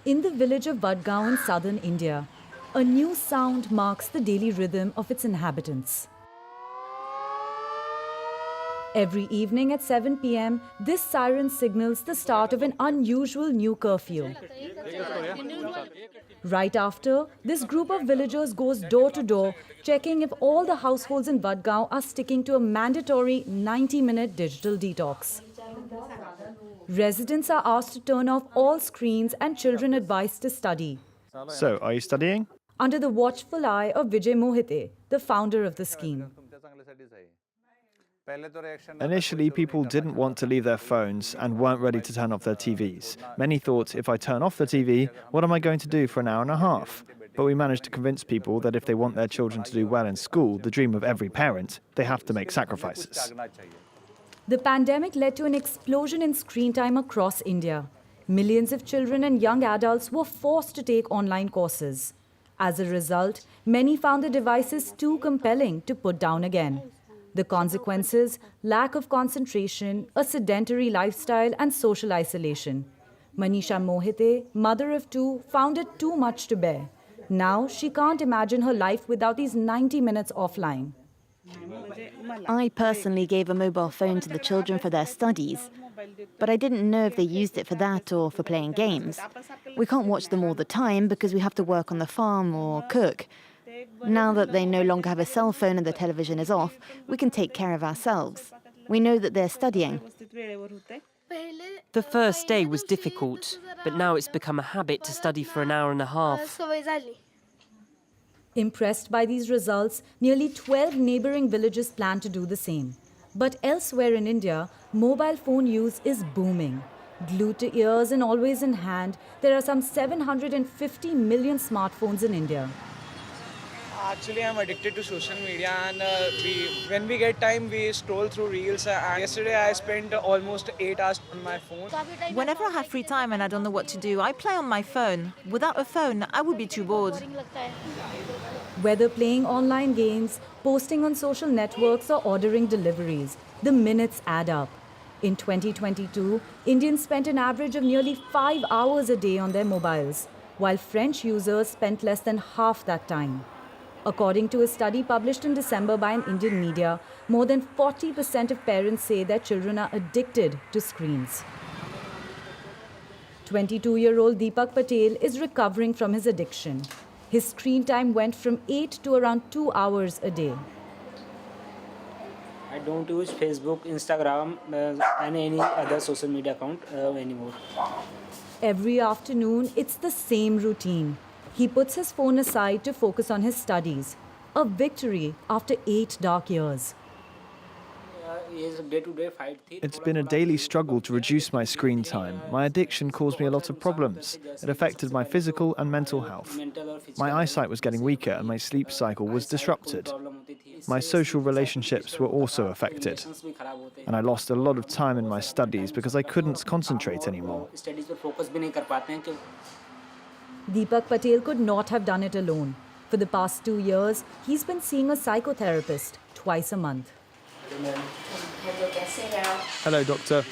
In the village of Vadgaon in southern India, a new sound marks the daily rhythm of its inhabitants. Every evening at 7 p.m., this siren signals the start of an unusual new curfew. Right after, this group of villagers goes door to door, checking if all the households in Vadgaon are sticking to a mandatory 90-minute digital detox. Residents are asked to turn off all screens and children advised to study. So, are you studying? Under the watchful eye of Vijay Mohite, the founder of the scheme. Initially, people didn't want to leave their phones and weren't ready to turn off their TVs. Many thought, if I turn off the TV, what am I going to do for an hour and a half? But we managed to convince people that if they want their children to do well in school, the dream of every parent, they have to make sacrifices. The pandemic led to an explosion in screen time across India. Millions of children and young adults were forced to take online courses. As a result, many found the devices too compelling to put down again. The consequences: lack of concentration, a sedentary lifestyle, and social isolation. Manisha Mohite, mother of two, found it too much to bear. Now she can't imagine her life without these 90 minutes offline. I personally gave a mobile phone to the children for their studies, but I didn't know if they used it for that or for playing games. We can't watch them all the time because we have to work on the farm or cook. Now that they no longer have a cell phone and the television is off, we can take care of ourselves. We know that they're studying. The first day was difficult, but now it's become a habit to study for an hour and a half. Impressed by these results, nearly 12 neighboring villages plan to do the same. But elsewhere in India, mobile phone use is booming. Glued to ears and always in hand, there are some 750 million smartphones in India. Actually, I'm addicted to social media, and when we get time, we scroll through reels. Yesterday, I spent almost 8 hours on my phone. Whenever I have free time and I don't know what to do, I play on my phone. Without a phone, I would be too bored. Whether playing online games, posting on social networks, or ordering deliveries, the minutes add up. In 2022, Indians spent an average of nearly 5 hours a day on their mobiles, while French users spent less than half that time. According to a study published in December by an Indian media, more than 40% of parents say their children are addicted to screens. 22-year-old Deepak Patel is recovering from his addiction. His screen time went from 8 to around 2 hours a day. I don't use Facebook, Instagram, and any other social media account anymore. Every afternoon, it's the same routine. He puts his phone aside to focus on his studies. A victory after 8 dark years. It's been a daily struggle to reduce my screen time. My addiction caused me a lot of problems. It affected my physical and mental health. My eyesight was getting weaker and my sleep cycle was disrupted. My social relationships were also affected. And I lost a lot of time in my studies because I couldn't concentrate anymore. Deepak Patel could not have done it alone. For the past 2 years, he's been seeing a psychotherapist twice a month. Hello, doctor.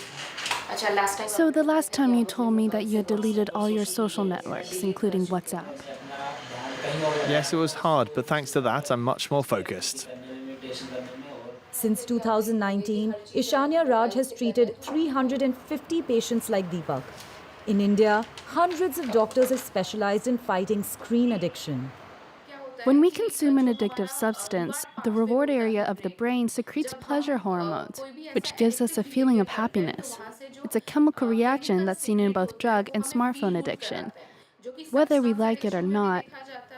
So the last time you told me that you had deleted all your social networks, including WhatsApp. Yes, it was hard, but thanks to that, I'm much more focused. Since 2019, Ishanya Raj has treated 350 patients like Deepak. In India, hundreds of doctors have specialized in fighting screen addiction. When we consume an addictive substance, the reward area of the brain secretes pleasure hormones, which gives us a feeling of happiness. It's a chemical reaction that's seen in both drug and smartphone addiction. Whether we like it or not,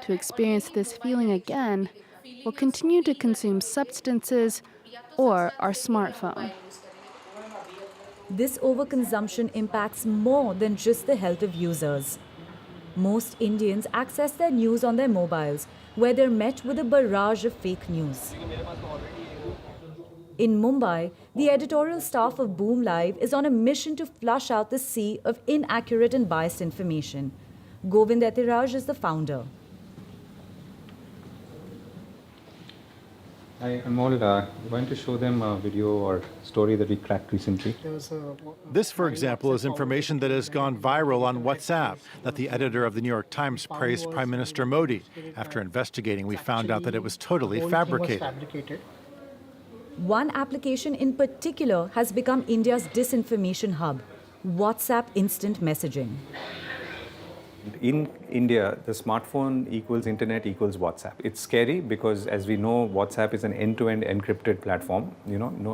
to experience this feeling again, we'll continue to consume substances or our smartphone. This overconsumption impacts more than just the health of users. Most Indians access their news on their mobiles, where they're met with a barrage of fake news. In Mumbai, the editorial staff of Boom Live is on a mission to flush out the sea of inaccurate and biased information. Govind Etiraj is the founder. Hi, I'm all going to show them a video or story that we cracked recently. This, for example, is information that has gone viral on WhatsApp, that the editor of the New York Times praised Prime Minister Modi. After investigating, we found out that it was totally fabricated. One application in particular has become India's disinformation hub, WhatsApp instant messaging. In India, the smartphone equals internet equals WhatsApp. It's scary because, as we know, WhatsApp is an end-to-end encrypted platform.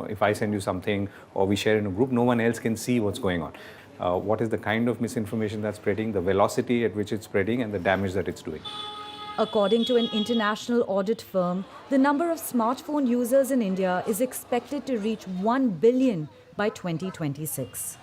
If I send you something or we share in a group, no one else can see what's going on. What is the kind of misinformation that's spreading, the velocity at which it's spreading, and the damage that it's doing. According to an international audit firm, the number of smartphone users in India is expected to reach 1 billion by 2026.